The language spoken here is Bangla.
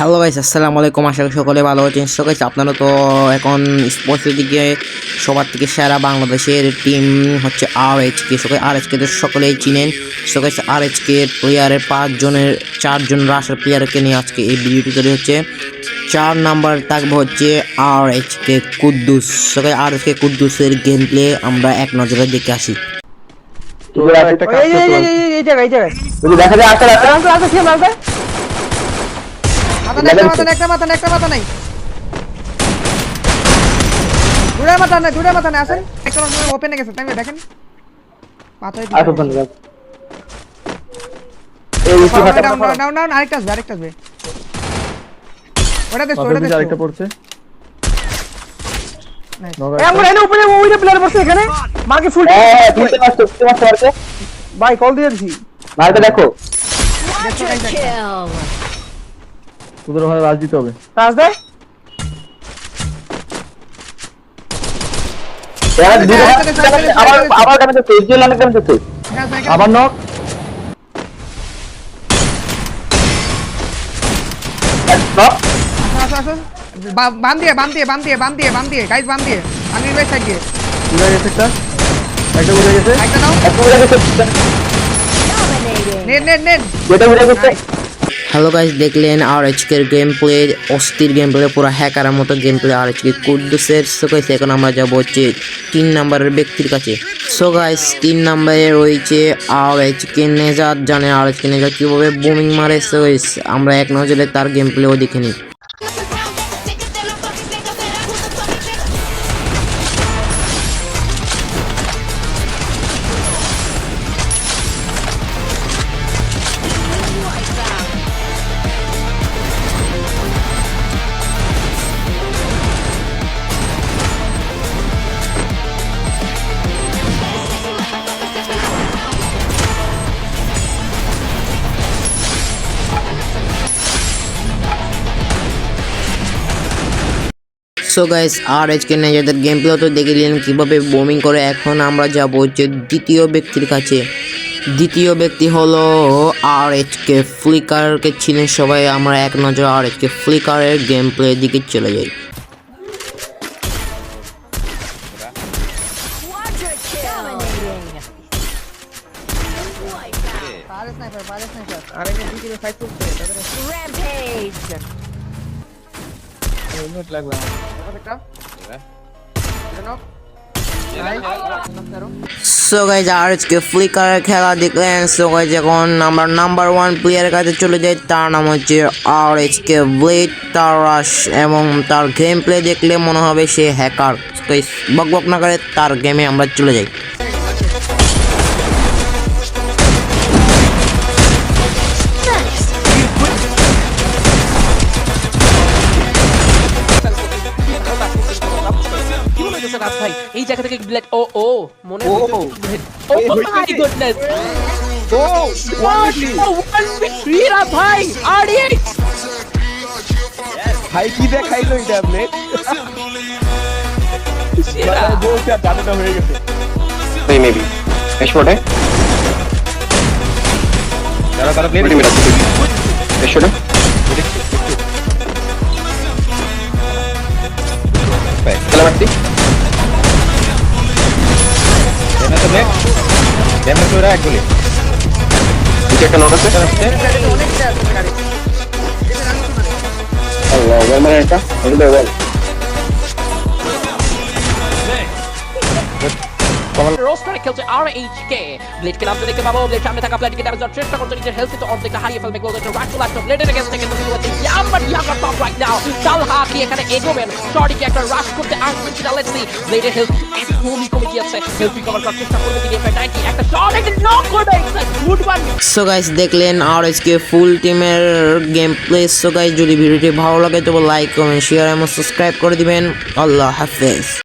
হ্যালো গাইস, আসসালামু আলাইকুম। আশা করি সকলে ভালো আছেন। সো গাইস, আপনারা তো এখন স্পোর্টসের দিকে সবার থেকে সেরা বাংলাদেশের টিম হচ্ছে আরএইচকে। সো গাইস, আরএইচকে তো সকলেই চিনেন। সো গাইস, আরএইচকে প্লেয়ারের 4জন রাশার প্লেয়ারকে নিয়ে আজকে এই ভিডিওটি তৈরি হচ্ছে। 4 নাম্বার থাকবে হচ্ছে R H K Kuddus. So guys, R H K কুদ্দুসের গেম প্লে আমরা এক নজরে দেখে আসি। দেখা যায় মাথা নাই দুটা মাথা নাই আসেন একটা ওপেনে গেছে তাই দেখেন মাথায় নাও আরেকটা আসবে ওটা দেখো আরেকটা পড়ছে ভাই কল দিয়ে দিছি মারটা দেখো তোদের ওখানে রাজ দিতে হবে রাজ দেয় আবার নক বাম দিয়ে গাইস বাম দিয়ে আমি রাইট সাইড দিয়ে উড়ে গেছে একটা উড়ে গেছে একটা নাও নেট যেটা উড়ে গেছে। হ্যালো গাইস, দেখলেন আরএইচকের গেম প্লে, অস্থির গেম প্লে, পুরো হ্যাকারের মতো গেম প্লে আরএইচকে কুদ্দুসের। সো গাইস, এখন আমরা যাবো হচ্ছে 3 নাম্বারের ব্যক্তির কাছে। সো গাইস, 3 নাম্বারে রয়েছে আরএইচকে নেজাদ। জানে আরএইচকে নেজাদ কিভাবে বুমিং মারে। সো গাইস, আমরা এক নজরে তার গেম প্লেও দেখে নিই। সো গাইস, আরএইচকে নেজাদের গেম প্লে তো দেখে নিলেন কিভাবে বোমিং করে। এখন আমরা যাব হচ্ছে দ্বিতীয় ব্যক্তির কাছে। দ্বিতীয় ব্যক্তি হলো আরএইচকে ফ্লিকারকে চিনেন সবাই। আমরা এক নজর আরএইচকে ফ্লিকারের গেম প্লে দিকে চলে যাই। সো গাইস, আরএইচকে ফ্লিকারের খেলা দেখলেন। সো গাইস, এখন আমরা নাম্বার 1 প্লেয়ারের কাছে চলে যাই। তার নাম হচ্ছে আরএইচকে ব্লেড তারাশ এবং তার গেম প্লে দেখলে মনে হবে সে হ্যাকার। গাইস, বকবক না করে তার গেমে আমরা চলে যাই। ভাই এই জায়গা থেকে ব্লেড ও মনে ও মাই গুডনেস ও ওয়ান ভাই আরএইচ ভাই কি দেখাইলো এটা ব্লেড সেরা বলতে দাদা হয়ে গেছে তাই মেবি এশোটে যারা ব্লেড এশোটে চলো মারছি ড্যামেজ করে এক গুলি নিচে একটা নক আছে। আল্লাহ ওভার মানে এটা ওভার রোজ করে খেলছে আরএইচকে। ব্লেডকে নামতে দেখতে পাবো। ব্লেড সামনে থাকা প্লেয়ারকে ড্যামেজ দেওয়ার চেষ্টা করছে। নিজের হেলথ তো অর্ধেকটা হারিয়ে ফেলবে। ক্লোজ একটা রাইট টু লাস্ট ব্লেডের এগেইনস্টে কিন্তু শুরু হচ্ছে ইয়াম্বার টপ রাইট নাও। তালহা কি এখানে এগোবেন? শর্টিকে একটা রাশ করতে আসছে। লেটস সি ব্লেডের হেলথ একদমই কমে গিয়েছে। হেলথ রিকভার করার চেষ্টা করবে তিনি। এফআই 90 একটা শট একটা নক করবে। Good one. সো গাইস, দেখলেন আরএইচকে ফুল টিমের গেম প্লে। সো গাইস, যদি ভিডিওটি ভালো লাগে তবে লাইক কমেন্ট শেয়ার এবং সাবস্ক্রাইব করে দিবেন। আল্লাহ হাফেজ।